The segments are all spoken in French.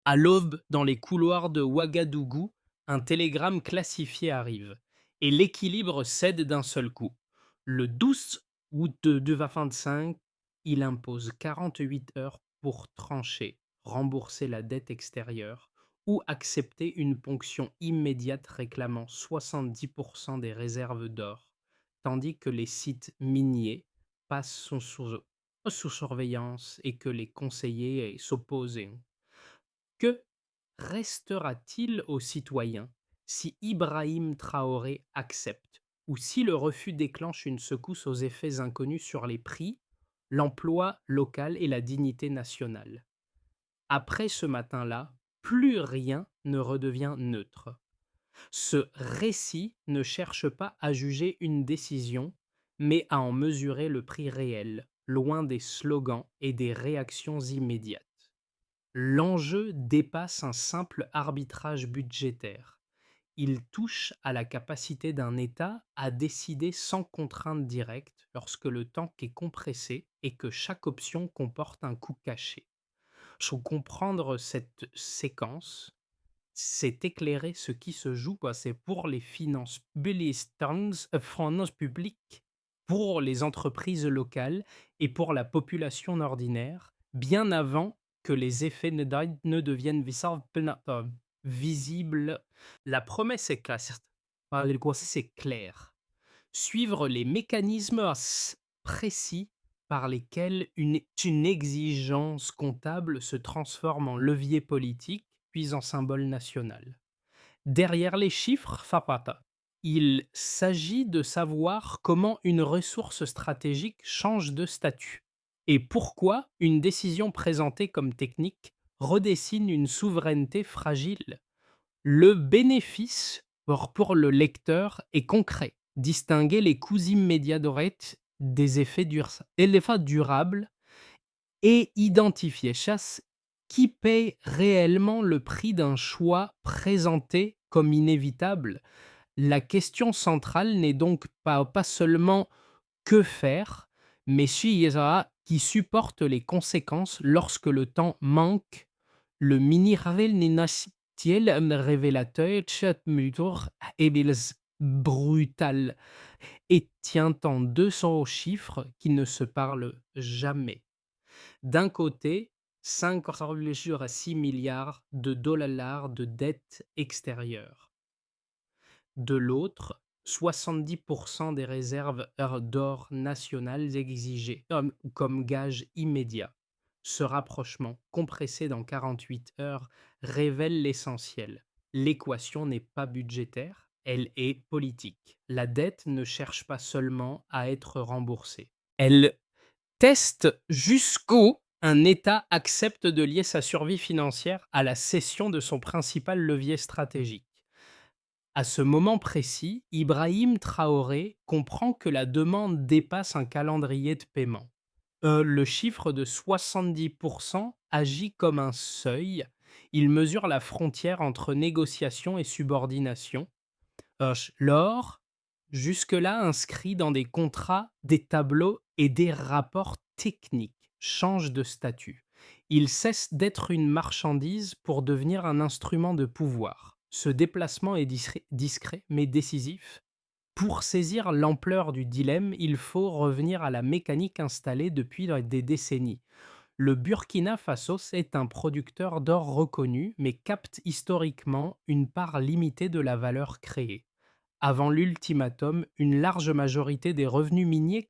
À l'aube, dans les couloirs de Ouagadougou, un télégramme classifié arrive et l'équilibre cède d'un seul coup. Le 12 août 2025, il impose 48 heures pour trancher, rembourser la dette extérieure ou accepter une ponction immédiate réclamant 70% des réserves d'or, tandis que les sites miniers passent sous surveillance et que les conseillers s'opposent. Que restera-t-il aux citoyens si Ibrahim Traoré accepte ou si le refus déclenche une secousse aux effets inconnus sur les prix, l'emploi local et la dignité nationale? Après ce matin-là, plus rien ne redevient neutre. Ce récit ne cherche pas à juger une décision, mais à en mesurer le prix réel, loin des slogans et des réactions immédiates. L'enjeu dépasse un simple arbitrage budgétaire. Il touche à la capacité d'un État à décider sans contrainte directe lorsque le temps est compressé et que chaque option comporte un coût caché. Pour comprendre cette séquence, c'est éclairer ce qui se joue, quoi. C'est pour les finances publiques, pour les entreprises locales et pour la population ordinaire, bien avant que les effets ne deviennent visibles. La promesse est claire, certes. C'est clair. Suivre les mécanismes précis par lesquels une exigence comptable se transforme en levier politique, puis en symbole national. Derrière les chiffres, Fapata, il s'agit de savoir comment une ressource stratégique change de statut et pourquoi une décision présentée comme technique redessine une souveraineté fragile. Le bénéfice pour le lecteur est concret. Distinguer les coûts immédiats des effets durables et identifier chasse qui paye réellement le prix d'un choix présenté comme inévitable. La question centrale n'est donc pas seulement que faire, mais qui supporte les conséquences lorsque le temps manque. Le mini-révélateur est brutal et tient en 200 chiffres qui ne se parlent jamais. D'un côté, 5,6 milliards de dollars de dette extérieure. De l'autre, 70% des réserves d'or nationales exigées comme gage immédiat. Ce rapprochement, compressé dans 48 heures, révèle l'essentiel. L'équation n'est pas budgétaire, elle est politique. La dette ne cherche pas seulement à être remboursée. Elle teste jusqu'où un État accepte de lier sa survie financière à la cession de son principal levier stratégique. À ce moment précis, Ibrahim Traoré comprend que la demande dépasse un calendrier de paiement. Le chiffre de 70% agit comme un seuil. Il mesure la frontière entre négociation et subordination. L'or, jusque-là inscrit dans des contrats, des tableaux et des rapports techniques, change de statut. Il cesse d'être une marchandise pour devenir un instrument de pouvoir. Ce déplacement est discret mais décisif. Pour saisir l'ampleur du dilemme, il faut revenir à la mécanique installée depuis des décennies. Le Burkina Faso est un producteur d'or reconnu, mais capte historiquement une part limitée de la valeur créée. Avant l'ultimatum, une large majorité des revenus miniers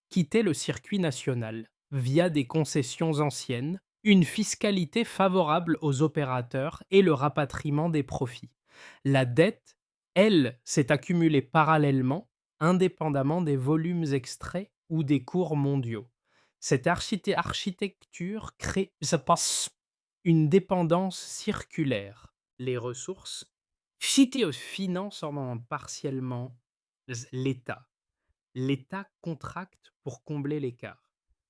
quittaient le circuit national, via des concessions anciennes, une fiscalité favorable aux opérateurs et le rapatriement des profits. La dette, elle, s'est accumulée parallèlement, indépendamment des volumes extraits ou des cours mondiaux. Cette architecture crée ça passe une dépendance circulaire. Les ressources City finance seulement partiellement l'État. L'État contracte pour combler l'écart.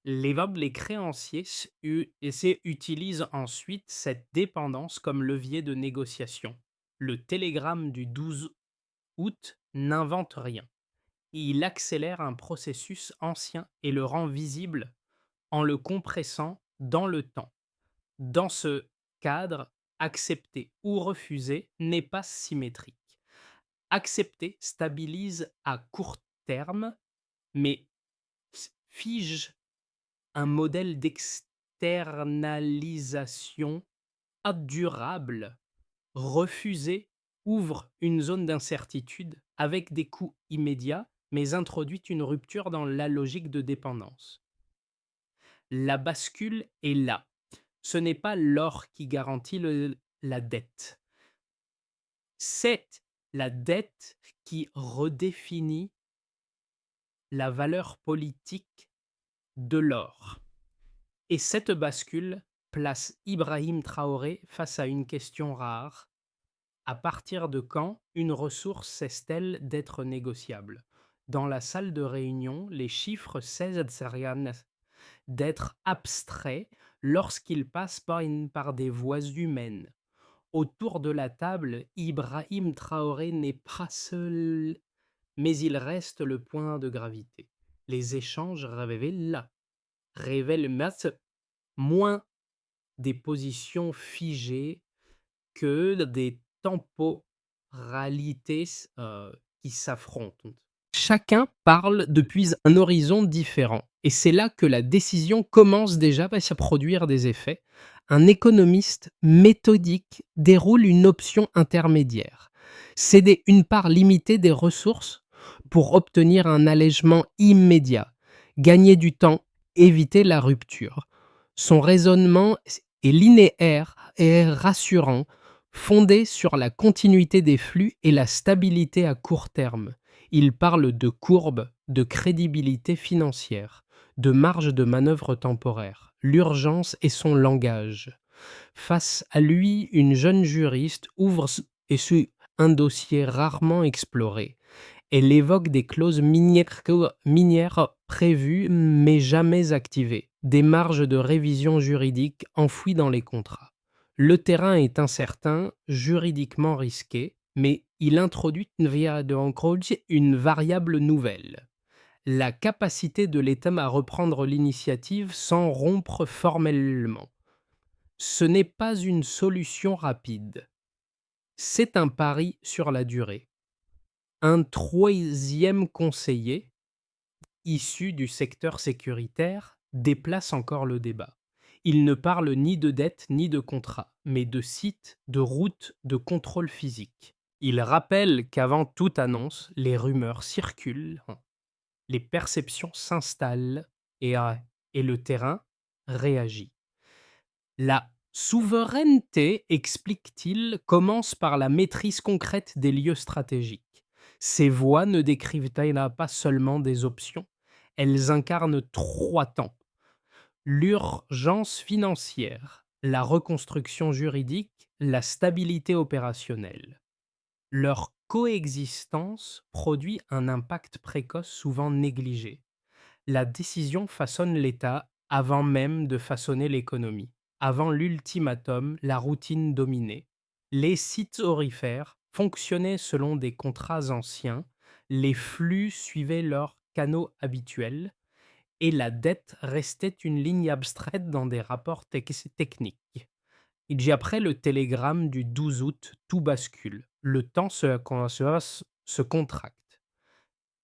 Les créanciers utilisent ensuite cette dépendance comme levier de négociation. Le télégramme du 12 août n'invente rien. Il accélère un processus ancien et le rend visible en le compressant dans le temps. Dans ce cadre, accepter ou refuser n'est pas symétrique. Accepter stabilise à court terme, mais fige un modèle d'externalisation durable. Refuser ouvre une zone d'incertitude avec des coûts immédiats, mais introduit une rupture dans la logique de dépendance. La bascule est là. Ce n'est pas l'or qui garantit la dette. C'est la dette qui redéfinit la valeur politique de l'or. Et cette bascule place Ibrahim Traoré face à une question rare. À partir de quand une ressource cesse-t-elle d'être négociable? Dans la salle de réunion, les chiffres cessent d'être abstraits lorsqu'ils passent par des voies humaines. Autour de la table, Ibrahim Traoré n'est pas seul, mais il reste le point de gravité. Les échanges révèlent moins des positions figées que des temporalités qui s'affrontent. Chacun parle depuis un horizon différent. Et c'est là que la décision commence déjà à se produire des effets. Un économiste méthodique déroule une option intermédiaire. Céder une part limitée des ressources pour obtenir un allègement immédiat. Gagner du temps, éviter la rupture. Son raisonnement est linéaire et rassurant, fondé sur la continuité des flux et la stabilité à court terme. Il parle de courbe, de crédibilité financière, de marge de manœuvre temporaire. L'urgence est son langage. Face à lui, une jeune juriste ouvre et suit un dossier rarement exploré. Elle évoque des clauses minières prévues mais jamais activées, des marges de révision juridique enfouies dans les contrats. Le terrain est incertain, juridiquement risqué, mais il introduit une variable nouvelle. La capacité de l'État à reprendre l'initiative sans rompre formellement. Ce n'est pas une solution rapide. C'est un pari sur la durée. Un troisième conseiller, issu du secteur sécuritaire, déplace encore le débat. Il ne parle ni de dette ni de contrat, mais de sites, de routes, de contrôle physique. Il rappelle qu'avant toute annonce, les rumeurs circulent, les perceptions s'installent et le terrain réagit. La souveraineté, explique-t-il, commence par la maîtrise concrète des lieux stratégiques. Ces voies ne décrivent-elles pas seulement des options, elles incarnent 3 temps. L'urgence financière, la reconstruction juridique, la stabilité opérationnelle. Leur coexistence produit un impact précoce souvent négligé. La décision façonne l'État avant même de façonner l'économie. Avant l'ultimatum, la routine dominait. Les sites aurifères fonctionnaient selon des contrats anciens, les flux suivaient leurs canaux habituels, et la dette restait une ligne abstraite dans des rapports techniques. Il dit après le télégramme du 12 août, tout bascule. Le temps se contracte.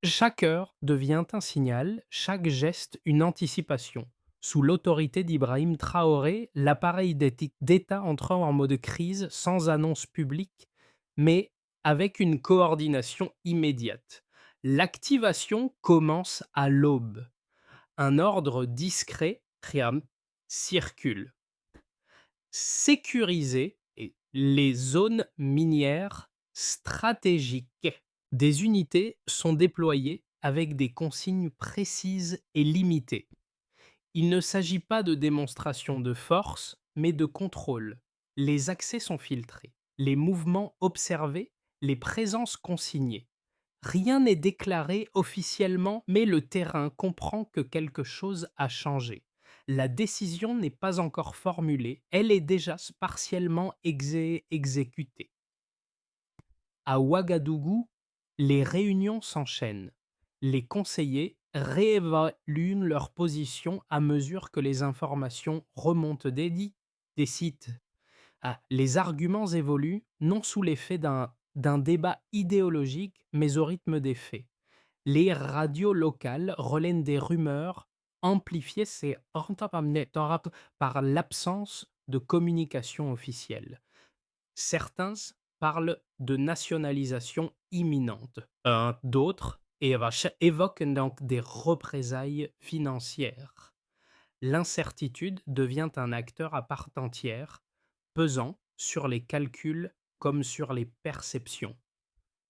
Chaque heure devient un signal, chaque geste une anticipation. Sous l'autorité d'Ibrahim Traoré, l'appareil d'État entre en mode crise sans annonce publique, mais avec une coordination immédiate. L'activation commence à l'aube. Un ordre discret circule. Sécuriser les zones minières stratégiques. Des unités sont déployées avec des consignes précises et limitées. Il ne s'agit pas de démonstration de force, mais de contrôle. Les accès sont filtrés, les mouvements observés, les présences consignées. Rien n'est déclaré officiellement, mais le terrain comprend que quelque chose a changé. La décision n'est pas encore formulée, elle est déjà partiellement exécutée. À Ouagadougou, les réunions s'enchaînent. Les conseillers réévaluent leur position à mesure que les informations remontent des sites. Les arguments évoluent non sous l'effet d'un débat idéologique, mais au rythme des faits. Les radios locales relaient des rumeurs amplifiées par l'absence de communication officielle. Certains parlent de nationalisation imminente. D'autres évoquent donc des représailles financières. L'incertitude devient un acteur à part entière, pesant sur les calculs comme sur les perceptions.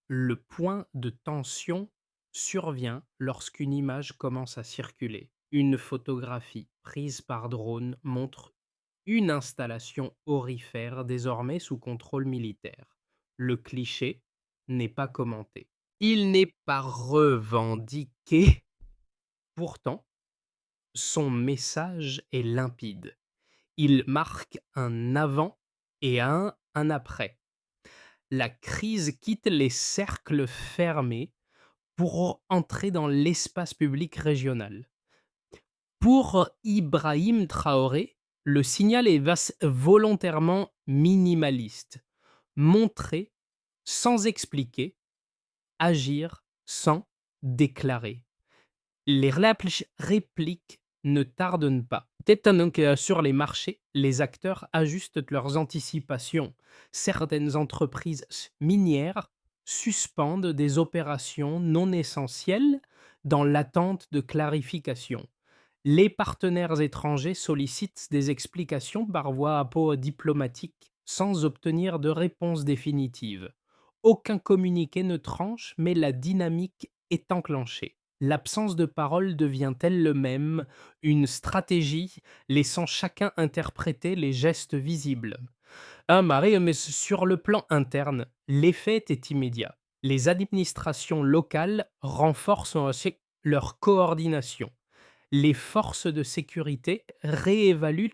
Le point de tension survient lorsqu'une image commence à circuler. Une photographie prise par drone montre une installation aurifère désormais sous contrôle militaire. Le cliché n'est pas commenté. Il n'est pas revendiqué. Pourtant, son message est limpide. Il marque un avant et un après. La crise quitte les cercles fermés pour entrer dans l'espace public régional. Pour Ibrahim Traoré, le signal est volontairement minimaliste. Montrer sans expliquer, agir sans déclarer. Les répliques ne tardent pas. Peut-être donc sur les marchés, les acteurs ajustent leurs anticipations. Certaines entreprises minières suspendent des opérations non essentielles dans l'attente de clarification. Les partenaires étrangers sollicitent des explications par voie diplomatique sans obtenir de réponse définitive. Aucun communiqué ne tranche, mais la dynamique est enclenchée. L'absence de parole devient-elle le même, une stratégie laissant chacun interpréter les gestes visibles? Marie, mais sur le plan interne, l'effet est immédiat. Les administrations locales renforcent aussi leur coordination. Les forces de sécurité réévaluent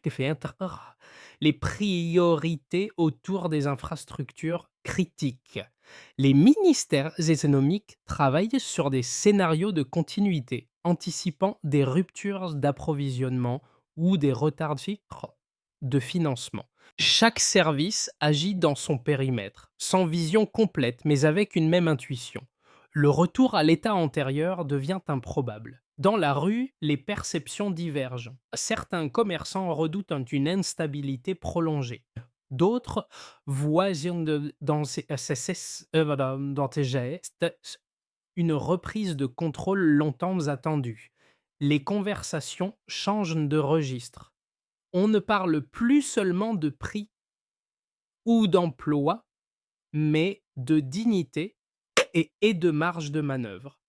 les priorités autour des infrastructures critiques. Les ministères économiques travaillent sur des scénarios de continuité, anticipant des ruptures d'approvisionnement ou des retards de financement. Chaque service agit dans son périmètre, sans vision complète, mais avec une même intuition. Le retour à l'état antérieur devient improbable. Dans la rue, les perceptions divergent. Certains commerçants redoutent une instabilité prolongée. D'autres voient dans ces gestes une reprise de contrôle longtemps attendue. Les conversations changent de registre. On ne parle plus seulement de prix ou d'emploi, mais de dignité et de marge de manœuvre.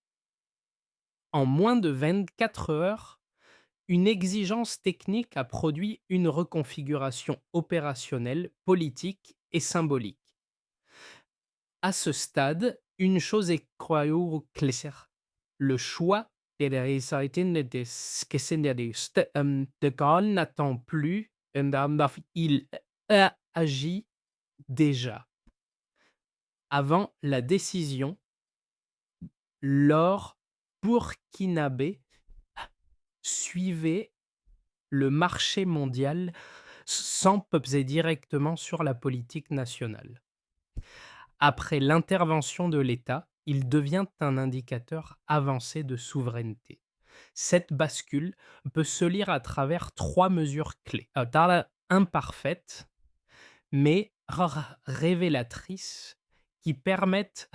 En moins de 24 heures, une exigence technique a produit une reconfiguration opérationnelle, politique et symbolique. À ce stade, une chose est claire. Le choix de Gaulle n'attend plus, il agit déjà. Avant la décision, l'or burkinabé suivait le marché mondial sans peser directement sur la politique nationale. Après l'intervention de l'État, il devient un indicateur avancé de souveraineté. Cette bascule peut se lire à travers 3 mesures clés, imparfaites, mais révélatrices, qui permettent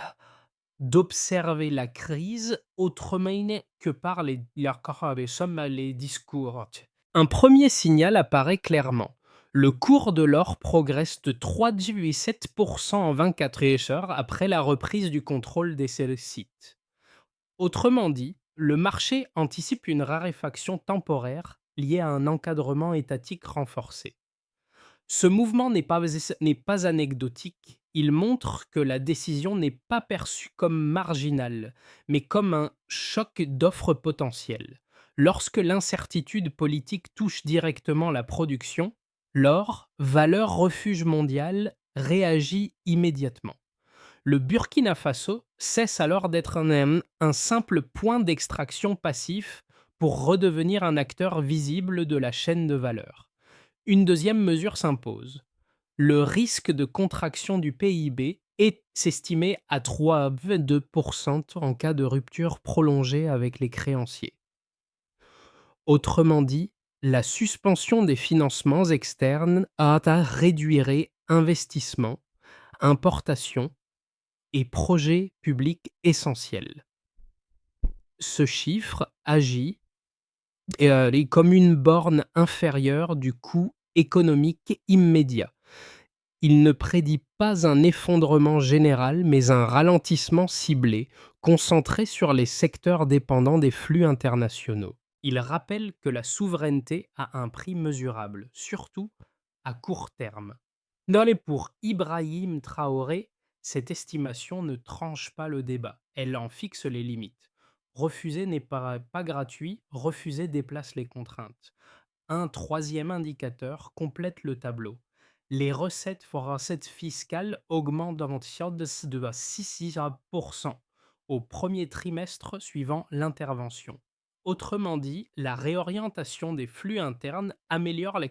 d'observer la crise autrement que par les discours. Un premier signal apparaît clairement. Le cours de l'or progresse de 3,7% en 24 heures après la reprise du contrôle des sites. Autrement dit, le marché anticipe une raréfaction temporaire liée à un encadrement étatique renforcé. Ce mouvement n'est pas anecdotique, il montre que la décision n'est pas perçue comme marginale, mais comme un choc d'offres potentielles. Lorsque l'incertitude politique touche directement la production, l'or, valeur refuge mondial, réagit immédiatement. Le Burkina Faso cesse alors d'être un simple point d'extraction passif pour redevenir un acteur visible de la chaîne de valeur. Une deuxième mesure s'impose. Le risque de contraction du PIB est estimé à 3,2% en cas de rupture prolongée avec les créanciers. Autrement dit, la suspension des financements externes réduirait investissements, importations et projets publics essentiels. Ce chiffre agit comme une borne inférieure du coût économique immédiat. Il ne prédit pas un effondrement général, mais un ralentissement ciblé, concentré sur les secteurs dépendants des flux internationaux. Il rappelle que la souveraineté a un prix mesurable, surtout à court terme. Pour Ibrahim Traoré, cette estimation ne tranche pas le débat, elle en fixe les limites. Refuser n'est pas gratuit, refuser déplace les contraintes. Un troisième indicateur complète le tableau. Les recettes fiscales augmentent de 6% au premier trimestre suivant l'intervention. Autrement dit, la réorientation des flux internes améliore la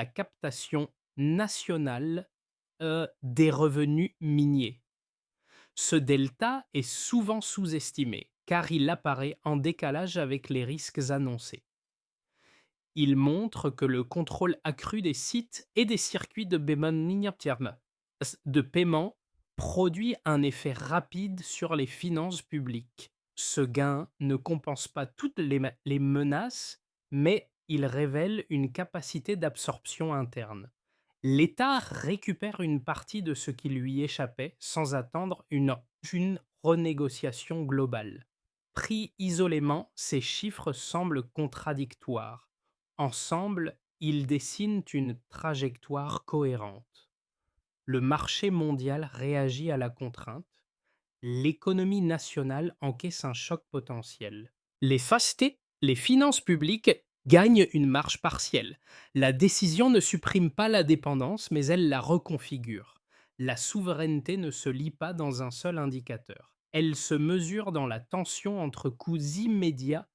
captation nationale des revenus miniers. Ce delta est souvent sous-estimé car il apparaît en décalage avec les risques annoncés. Il montre que le contrôle accru des sites et des circuits de paiement produit un effet rapide sur les finances publiques. Ce gain ne compense pas toutes les menaces, mais il révèle une capacité d'absorption interne. L'État récupère une partie de ce qui lui échappait sans attendre une renégociation globale. Pris isolément, ces chiffres semblent contradictoires. Ensemble, ils dessinent une trajectoire cohérente. Le marché mondial réagit à la contrainte. L'économie nationale encaisse un choc potentiel. Les finances publiques gagnent une marge partielle. La décision ne supprime pas la dépendance, mais elle la reconfigure. La souveraineté ne se lie pas dans un seul indicateur. Elle se mesure dans la tension entre coûts immédiats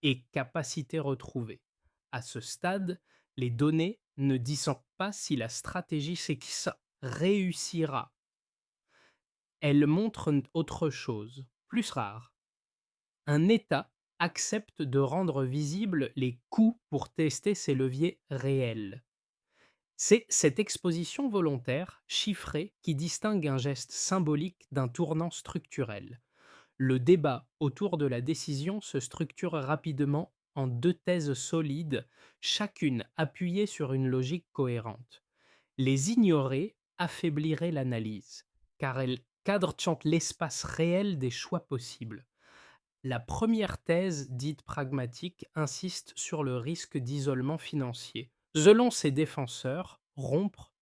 et capacités retrouvées. À ce stade, les données ne disent pas si la stratégie réussira. Elles montrent autre chose, plus rare. Un État accepte de rendre visibles les coûts pour tester ses leviers réels. C'est cette exposition volontaire, chiffrée, qui distingue un geste symbolique d'un tournant structurel. Le débat autour de la décision se structure rapidement en deux thèses solides, chacune appuyée sur une logique cohérente. Les ignorer affaiblirait l'analyse, car elles cadrent l'espace réel des choix possibles. La première thèse, dite pragmatique, insiste sur le risque d'isolement financier. Selon ses défenseurs, rompre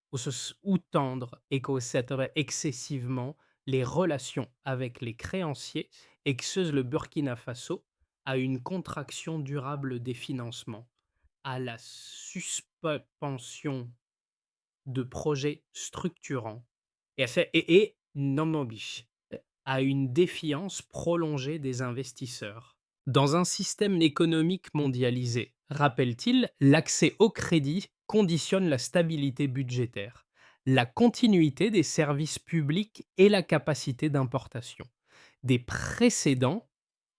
ou tendre excessivement les relations avec les créanciers expose le Burkina Faso à une contraction durable des financements, à la suspension de projets structurants et non oblige à une défiance prolongée des investisseurs. Dans un système économique mondialisé, rappelle-t-il, l'accès au crédit conditionne la stabilité budgétaire, la continuité des services publics et la capacité d'importation. Des précédents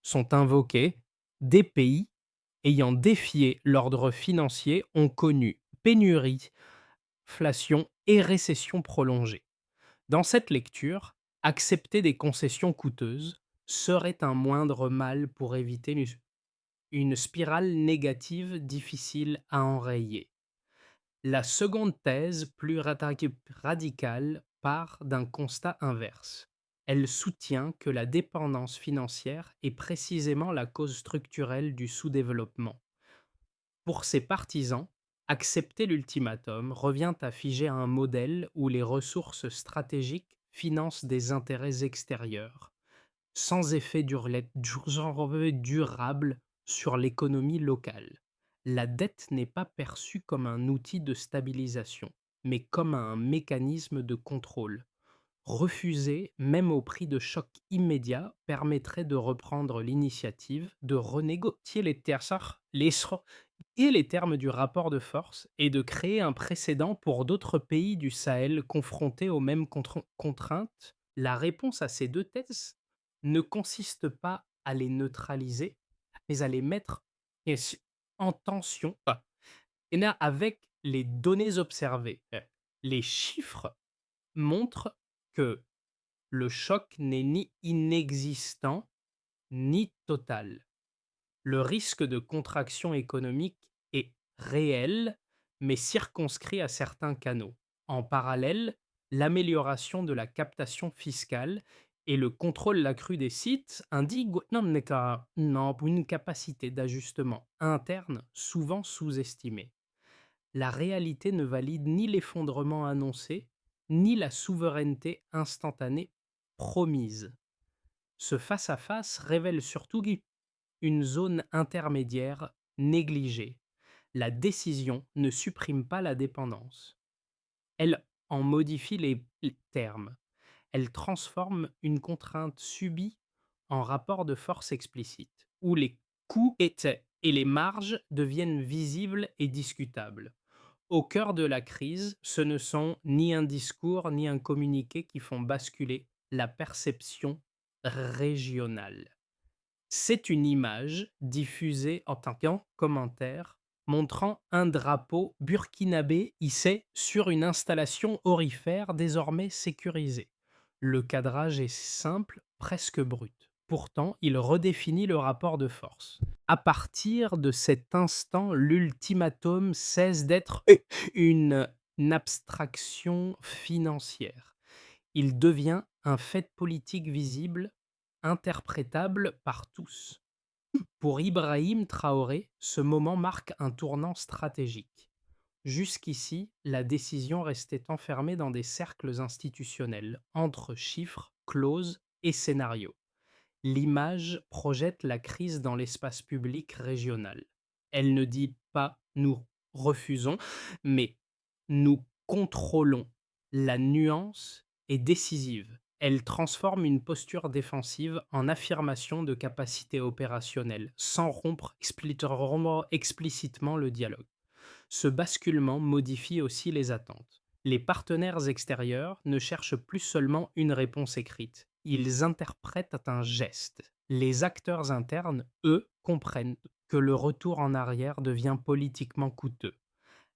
sont invoqués, des pays ayant défié l'ordre financier ont connu pénurie, inflation et récession prolongée. Dans cette lecture, accepter des concessions coûteuses serait un moindre mal pour éviter une spirale négative difficile à enrayer. La seconde thèse, plus radicale, part d'un constat inverse. Elle soutient que la dépendance financière est précisément la cause structurelle du sous-développement. Pour ses partisans, accepter l'ultimatum revient à figer un modèle où les ressources stratégiques financent des intérêts extérieurs, sans effet durable sur l'économie locale. La dette n'est pas perçue comme un outil de stabilisation, mais comme un mécanisme de contrôle. Refuser, même au prix de chocs immédiats, permettrait de reprendre l'initiative, de renégocier les termes du rapport de force et de créer un précédent pour d'autres pays du Sahel confrontés aux mêmes contraintes. La réponse à ces deux thèses ne consiste pas à les neutraliser, mais à les mettre et en tension et là, avec les données observées. Les chiffres montrent que le choc n'est ni inexistant ni total. Le risque de contraction économique est réel, mais circonscrit à certains canaux. En parallèle, l'amélioration de la captation fiscale et le contrôle accru des sites indiquent une capacité d'ajustement interne souvent sous-estimée. La réalité ne valide ni l'effondrement annoncé, ni la souveraineté instantanée promise. Ce face-à-face révèle surtout une zone intermédiaire négligée. La décision ne supprime pas la dépendance. Elle en modifie les termes. Elle transforme une contrainte subie en rapport de force explicite, où les coûts et les marges deviennent visibles et discutables. Au cœur de la crise, ce ne sont ni un discours ni un communiqué qui font basculer la perception régionale. C'est une image diffusée en tant qu'un commentaire montrant un drapeau burkinabé hissé sur une installation aurifère désormais sécurisée. Le cadrage est simple, presque brut. Pourtant, il redéfinit le rapport de force. À partir de cet instant, l'ultimatum cesse d'être une abstraction financière. Il devient un fait politique visible, interprétable par tous. Pour Ibrahim Traoré, ce moment marque un tournant stratégique. Jusqu'ici, la décision restait enfermée dans des cercles institutionnels, entre chiffres, clauses et scénarios. L'image projette la crise dans l'espace public régional. Elle ne dit pas nous refusons, mais nous contrôlons. La nuance est décisive. Elle transforme une posture défensive en affirmation de capacité opérationnelle, sans rompre explicitement le dialogue. Ce basculement modifie aussi les attentes. Les partenaires extérieurs ne cherchent plus seulement une réponse écrite, ils interprètent un geste. Les acteurs internes, eux, comprennent que le retour en arrière devient politiquement coûteux.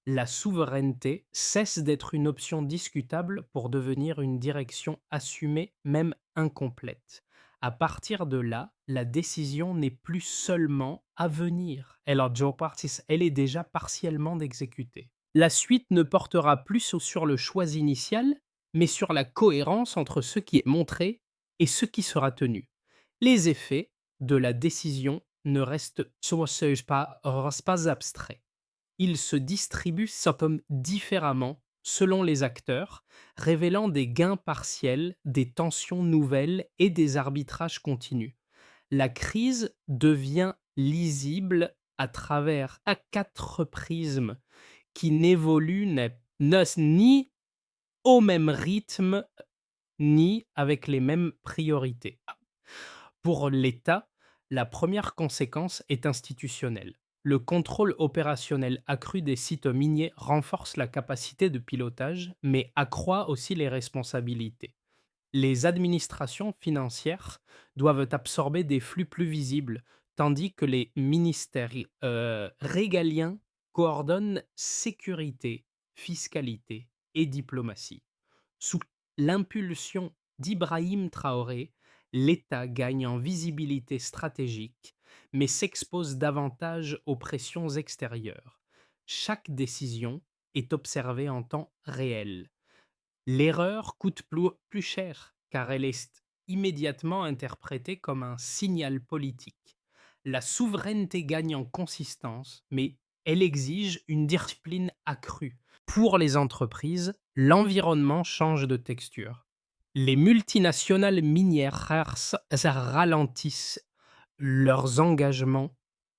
La souveraineté cesse d'être une option discutable pour devenir une direction assumée, même incomplète. À partir de là, la décision n'est plus seulement à venir, elle est déjà partiellement exécutée. La suite ne portera plus sur le choix initial, mais sur la cohérence entre ce qui est montré et ce qui sera tenu. Les effets de la décision ne restent pas abstraits. Ils se distribuent comme différemment selon les acteurs, révélant des gains partiels, des tensions nouvelles et des arbitrages continus. La crise devient lisible à travers à quatre prismes qui n'évoluent ni au même rythme ni avec les mêmes priorités. Pour l'État, la première conséquence est institutionnelle. Le contrôle opérationnel accru des sites miniers renforce la capacité de pilotage, mais accroît aussi les responsabilités. Les administrations financières doivent absorber des flux plus visibles, tandis que les ministères régaliens coordonnent sécurité, fiscalité et diplomatie. Sous l'impulsion d'Ibrahim Traoré, l'État gagne en visibilité stratégique, mais s'expose davantage aux pressions extérieures. Chaque décision est observée en temps réel. L'erreur coûte plus cher, car elle est immédiatement interprétée comme un signal politique. La souveraineté gagne en consistance, mais elle exige une discipline accrue. Pour les entreprises, l'environnement change de texture. Les multinationales minières ralentissent leurs engagements,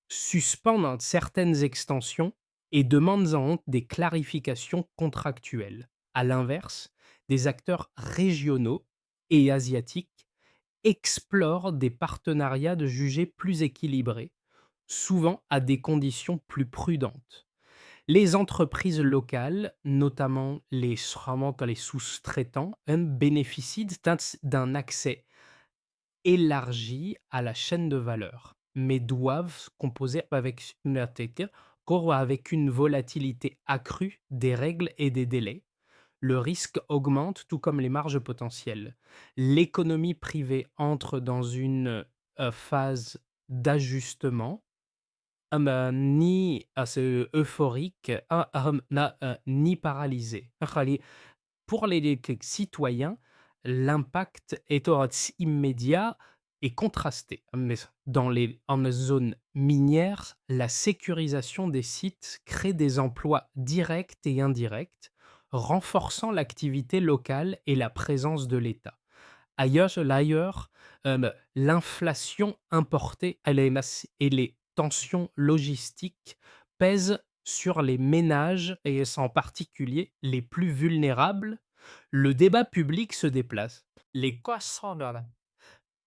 suspendent certaines extensions et demandent en honte des clarifications contractuelles. À l'inverse, des acteurs régionaux et asiatiques explorent des partenariats de jugés plus équilibrés, souvent à des conditions plus prudentes. Les entreprises locales, notamment vraiment les sous-traitants, bénéficient d'un accès élargi à la chaîne de valeur, mais doivent composer avec une volatilité accrue des règles et des délais. Le risque augmente, tout comme les marges potentielles. L'économie privée entre dans une phase d'ajustement, ni assez euphorique, ni paralysée. Pour les citoyens, l'impact est immédiat et contrasté. Mais en zone minière, la sécurisation des sites crée des emplois directs et indirects, renforçant l'activité locale et la présence de l'État. Ailleurs, l'inflation importée et les tensions logistiques pèsent sur les ménages et en particulier les plus vulnérables. Le débat public se déplace. Les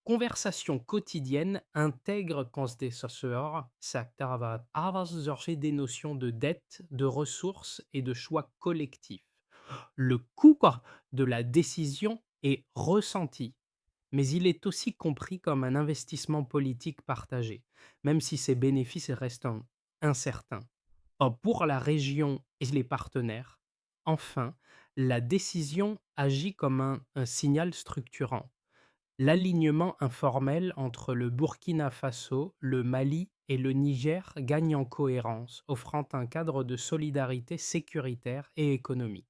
conversations quotidiennes intègrent des notions de dette, de ressources et de choix collectifs. Le coût de la décision est ressenti, mais il est aussi compris comme un investissement politique partagé, même si ses bénéfices restent incertains. Or, pour la région et les partenaires, enfin, la décision agit comme un signal structurant. L'alignement informel entre le Burkina Faso, le Mali et le Niger gagne en cohérence, offrant un cadre de solidarité sécuritaire et économique.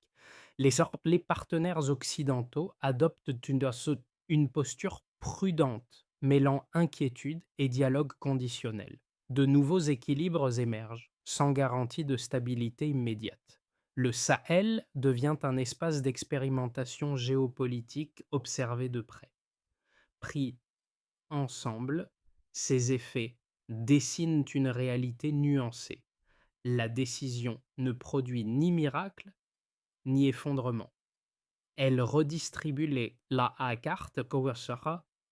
Les partenaires occidentaux adoptent une posture prudente, mêlant inquiétude et dialogue conditionnel. De nouveaux équilibres émergent, sans garantie de stabilité immédiate. Le Sahel devient un espace d'expérimentation géopolitique observé de près. Pris ensemble, ces effets dessinent une réalité nuancée. La décision ne produit ni miracle, ni effondrement. Elle redistribue la carte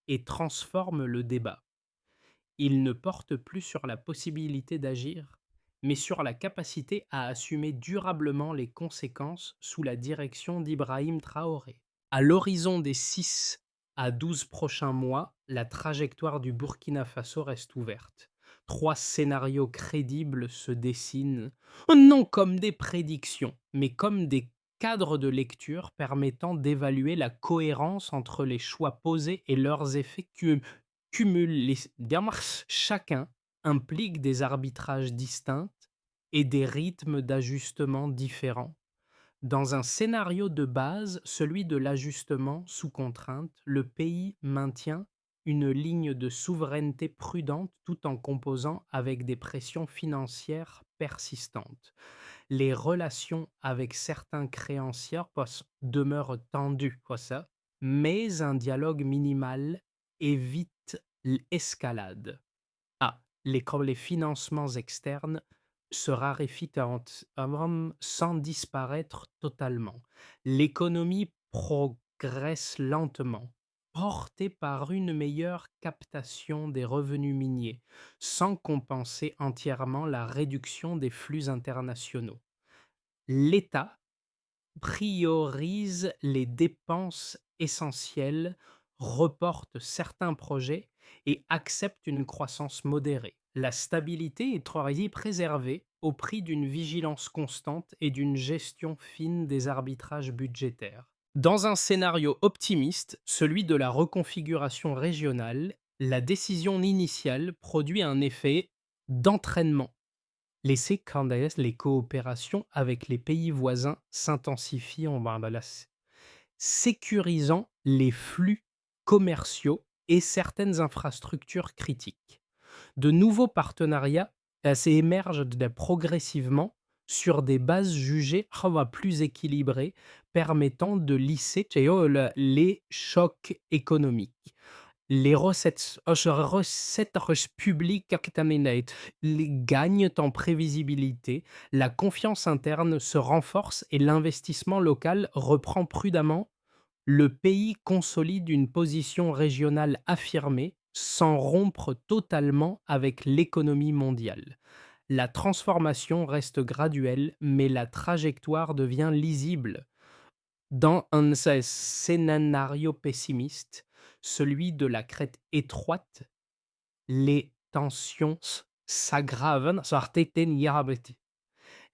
et transforme le débat. Il ne porte plus sur la possibilité d'agir, mais sur la capacité à assumer durablement les conséquences sous la direction d'Ibrahim Traoré. À l'horizon des 6 à 12 prochains mois, la trajectoire du Burkina Faso reste ouverte. 3 scénarios crédibles se dessinent, non comme des prédictions, mais comme des cadres de lecture permettant d'évaluer la cohérence entre les choix posés et leurs effets cumulés. Chacun implique des arbitrages distincts et des rythmes d'ajustement différents. Dans un scénario de base, celui de l'ajustement sous contrainte, le pays maintient une ligne de souveraineté prudente tout en composant avec des pressions financières persistantes. Les relations avec certains créanciers demeurent tendues, mais un dialogue minimal évite l'escalade. Comme les financements externes se raréfient sans disparaître totalement. L'économie progresse lentement, portée par une meilleure captation des revenus miniers, sans compenser entièrement la réduction des flux internationaux. L'État priorise les dépenses essentielles, reporte certains projets et accepte une croissance modérée. La stabilité est préservée au prix d'une vigilance constante et d'une gestion fine des arbitrages budgétaires. Dans un scénario optimiste, celui de la reconfiguration régionale, la décision initiale produit un effet d'entraînement. Les coopérations avec les pays voisins s'intensifient sécurisant les flux commerciaux et certaines infrastructures critiques. De nouveaux partenariats émergent progressivement sur des bases jugées plus équilibrées, permettant de lisser les chocs économiques. les recettes publiques les gagnent en prévisibilité, la confiance interne se renforce et l'investissement local reprend prudemment. Le pays consolide une position régionale affirmée sans rompre totalement avec l'économie mondiale. La transformation reste graduelle, mais la trajectoire devient lisible. Dans un scénario pessimiste, celui de la crête étroite, les tensions s'aggravent,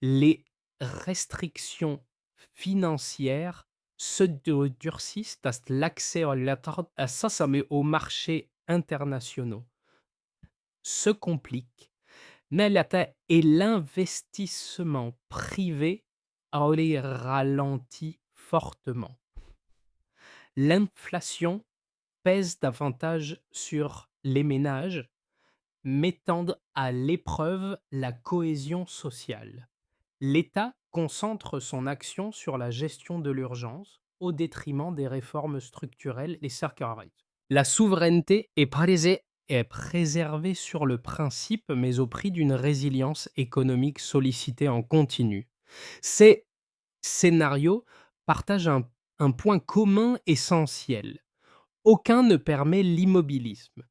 les restrictions financières se durcissent, l'accès à ça, ça met aux marchés internationaux se complique, mais et l'investissement privé les ralentit fortement. L'inflation pèse davantage sur les ménages, mettant à l'épreuve la cohésion sociale. L'État concentre son action sur la gestion de l'urgence au détriment des réformes structurelles et structurelles. La souveraineté est préservée sur le principe, mais au prix d'une résilience économique sollicitée en continu. Ces scénarios partagent un point commun essentiel. Aucun ne permet l'immobilisme.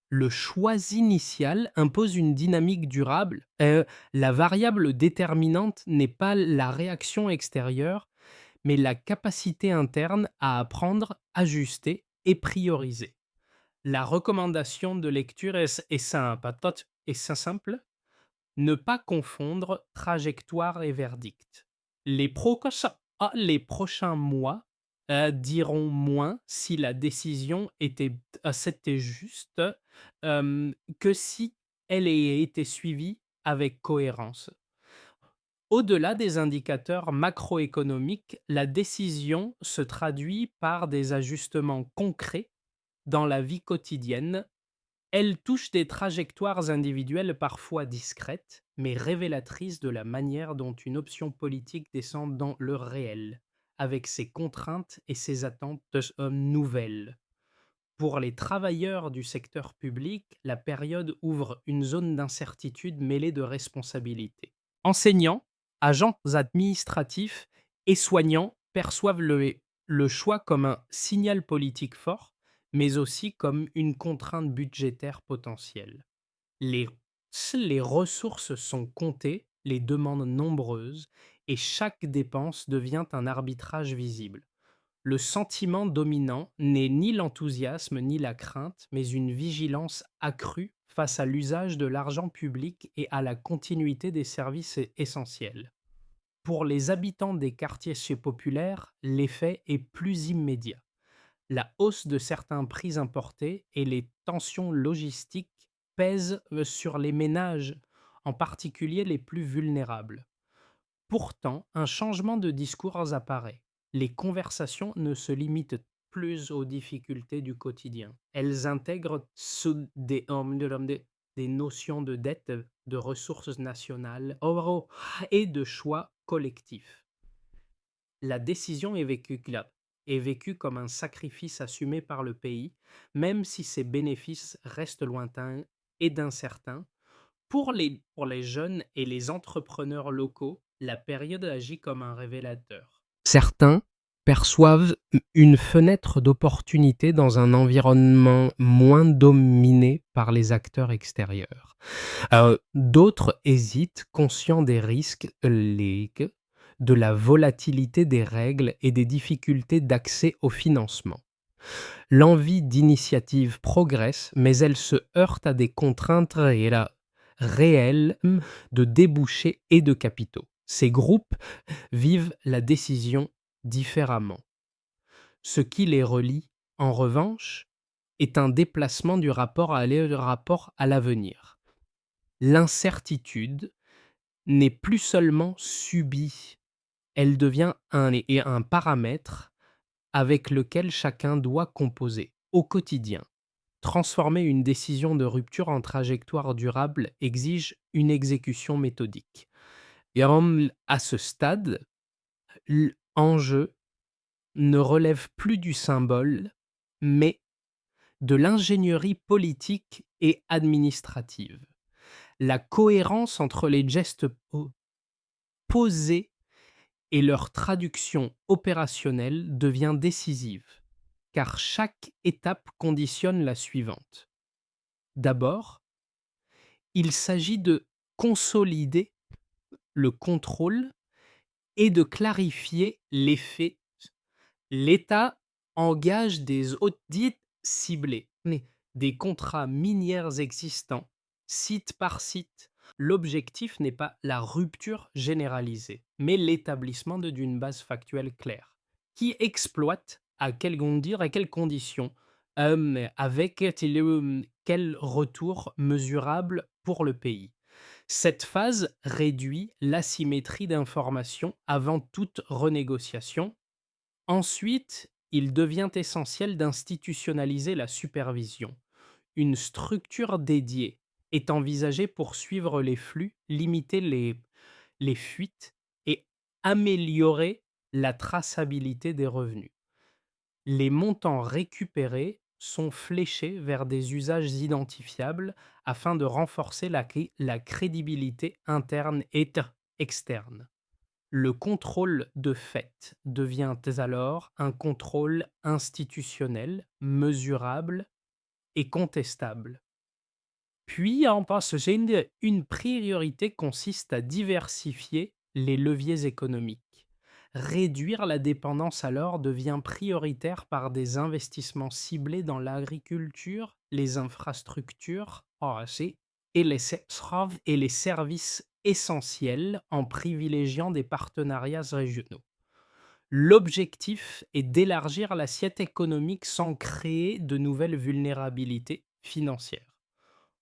Le choix initial impose une dynamique durable. La variable déterminante n'est pas la réaction extérieure, mais la capacité interne à apprendre, ajuster et prioriser. La recommandation de lecture est simple. Ne pas confondre trajectoire et verdict. Les prochains mois diront moins si la décision c'était juste que si elle a été suivie avec cohérence. Au-delà des indicateurs macroéconomiques, la décision se traduit par des ajustements concrets dans la vie quotidienne. Elle touche des trajectoires individuelles parfois discrètes, mais révélatrices de la manière dont une option politique descend dans le réel, avec ses contraintes et ses attentes nouvelles. Pour les travailleurs du secteur public, la période ouvre une zone d'incertitude mêlée de responsabilités. Enseignants, agents administratifs et soignants perçoivent le choix comme un signal politique fort, mais aussi comme une contrainte budgétaire potentielle. Les, les ressources sont comptées, les demandes nombreuses, et chaque dépense devient un arbitrage visible. Le sentiment dominant n'est ni l'enthousiasme ni la crainte, mais une vigilance accrue face à l'usage de l'argent public et à la continuité des services essentiels. Pour les habitants des quartiers populaires, l'effet est plus immédiat. La hausse de certains prix importés et les tensions logistiques pèsent sur les ménages, en particulier les plus vulnérables. Pourtant, un changement de discours apparaît. Les conversations ne se limitent plus aux difficultés du quotidien. Elles intègrent des notions de dette, de ressources nationales et de choix collectifs. La décision est vécue comme un sacrifice assumé par le pays, même si ses bénéfices restent lointains et incertains. Pour les jeunes et les entrepreneurs locaux, la période agit comme un révélateur. Certains perçoivent une fenêtre d'opportunité dans un environnement moins dominé par les acteurs extérieurs. D'autres hésitent, conscients des risques, de la volatilité des règles et des difficultés d'accès au financement. L'envie d'initiative progresse, mais elle se heurte à des contraintes réelles de débouchés et de capitaux. Ces groupes vivent la décision différemment. Ce qui les relie, en revanche, est un déplacement du rapport à l'avenir. L'incertitude n'est plus seulement subie, elle devient un paramètre avec lequel chacun doit composer au quotidien. Transformer une décision de rupture en trajectoire durable exige une exécution méthodique. Et à ce stade, l'enjeu ne relève plus du symbole, mais de l'ingénierie politique et administrative. La cohérence entre les gestes posés et leur traduction opérationnelle devient décisive, car chaque étape conditionne la suivante. D'abord, il s'agit de consolider le contrôle et de clarifier les faits. L'État engage des audits ciblés, des contrats minières existants, site par site. L'objectif n'est pas la rupture généralisée, mais l'établissement d'une base factuelle claire, qui exploite à quelles conditions, avec quel retour mesurable pour le pays. Cette phase réduit l'asymétrie d'information avant toute renégociation. Ensuite, il devient essentiel d'institutionnaliser la supervision. Une structure dédiée est envisagée pour suivre les flux, limiter les fuites et améliorer la traçabilité des revenus. Les montants récupérés sont fléchés vers des usages identifiables afin de renforcer la crédibilité interne et externe. Le contrôle de fait devient alors un contrôle institutionnel, mesurable et contestable. Puis, en passant, une priorité consiste à diversifier les leviers économiques. Réduire la dépendance alors devient prioritaire par des investissements ciblés dans l'agriculture, les infrastructures (AAC) et les services essentiels en privilégiant des partenariats régionaux. L'objectif est d'élargir l'assiette économique sans créer de nouvelles vulnérabilités financières.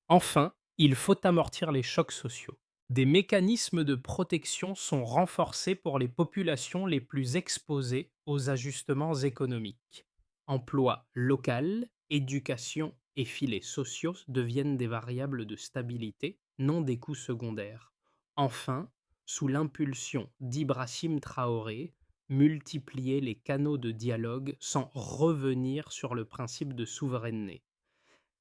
Enfin, il faut amortir les chocs sociaux. Des mécanismes de protection sont renforcés pour les populations les plus exposées aux ajustements économiques. Emploi local, éducation et filets sociaux deviennent des variables de stabilité, non des coûts secondaires. Enfin, sous l'impulsion d'Ibrahim Traoré, multiplier les canaux de dialogue sans revenir sur le principe de souveraineté.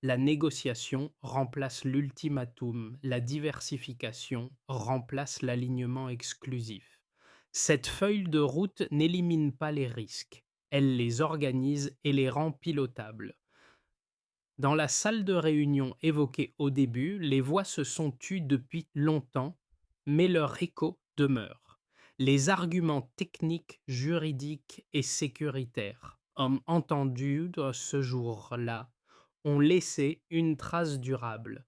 La négociation remplace l'ultimatum, la diversification remplace l'alignement exclusif. Cette feuille de route n'élimine pas les risques, elle les organise et les rend pilotables. Dans la salle de réunion évoquée au début, les voix se sont tues depuis longtemps, mais leur écho demeure. Les arguments techniques, juridiques et sécuritaires, entendus ce jour-là, ont laissé une trace durable.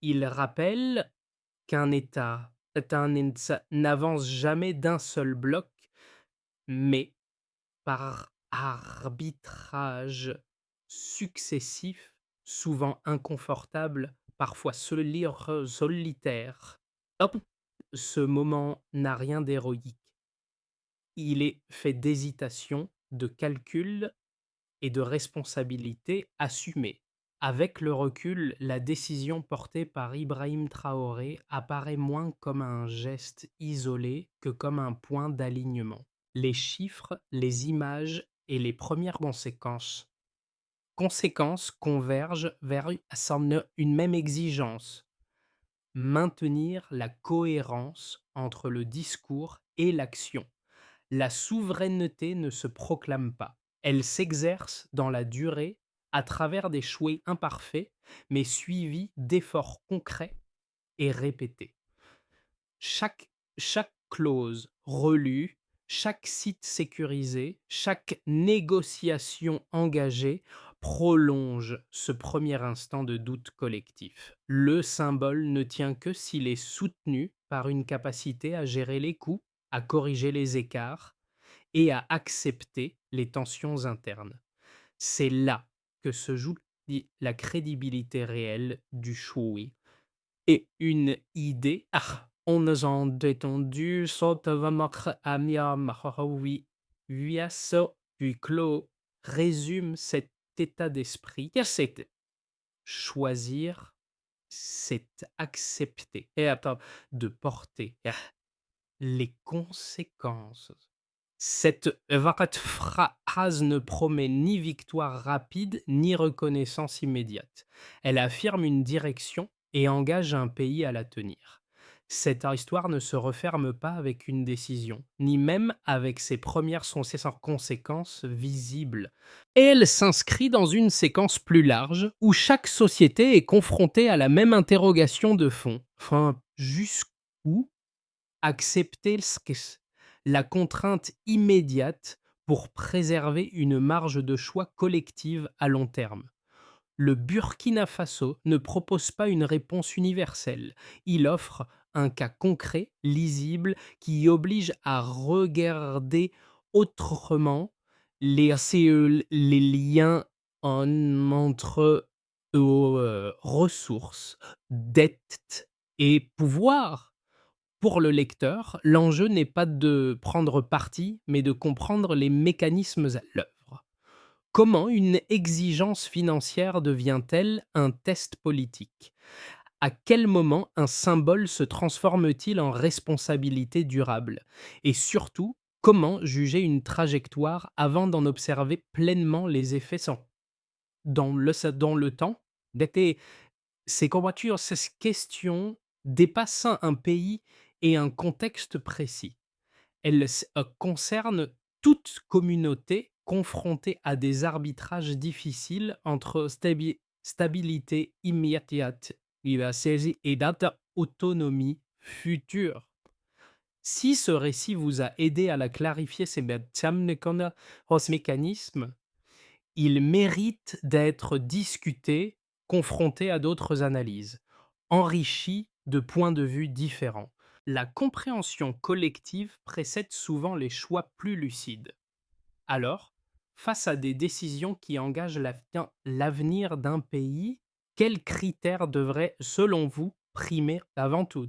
Ils rappellent qu'un État n'avance jamais d'un seul bloc, mais par arbitrage successif, souvent inconfortable, parfois solitaire. Hop, ce moment n'a rien d'héroïque. Il est fait d'hésitation, de calcul et de responsabilité assumée. Avec le recul, la décision portée par Ibrahim Traoré apparaît moins comme un geste isolé que comme un point d'alignement. Les chiffres, les images et les premières conséquences convergent vers une même exigence: maintenir la cohérence entre le discours et l'action. La souveraineté ne se proclame pas, elle s'exerce dans la durée à travers des choix imparfaits, mais suivis d'efforts concrets et répétés. Chaque clause relue, chaque site sécurisé, chaque négociation engagée prolonge ce premier instant de doute collectif. Le symbole ne tient que s'il est soutenu par une capacité à gérer les coûts, à corriger les écarts et à accepter les tensions internes. C'est là que se joue la crédibilité réelle du Shui. Et une idée, on nous en détendu, Sotavamakr Amia Mahawi, Viaso du clos résume cet état d'esprit. C'est choisir, c'est accepter et attends, de porter les conséquences Cette phrase ne promet ni victoire rapide, ni reconnaissance immédiate. Elle affirme une direction et engage un pays à la tenir. Cette histoire ne se referme pas avec une décision, ni même avec ses premières sans conséquences visibles. Elle s'inscrit dans une séquence plus large où chaque société est confrontée à la même interrogation de fond. Enfin, jusqu'où accepter la contrainte immédiate pour préserver une marge de choix collective à long terme. Le Burkina Faso ne propose pas une réponse universelle. Il offre un cas concret, lisible, qui oblige à regarder autrement les liens entre ressources, dettes et pouvoir. Pour le lecteur, l'enjeu n'est pas de prendre parti, mais de comprendre les mécanismes à l'œuvre. Comment une exigence financière devient-elle un test politique? À quel moment un symbole se transforme-t-il en responsabilité durable? Et surtout, comment juger une trajectoire avant d'en observer pleinement les effets dans le temps? D'été, ces courbatures, ces questions dépassent un pays et un contexte précis. Elles concernent toute communauté confrontée à des arbitrages difficiles entre stabilité immédiate et la saisie et autonomie future. Si ce récit vous a aidé à la clarifier ces mécanismes, il mérite d'être discuté, confronté à d'autres analyses, enrichi de points de vue différents. La compréhension collective précède souvent les choix plus lucides. Alors, face à des décisions qui engagent l'avenir d'un pays, quels critères devraient, selon vous, primer avant tout?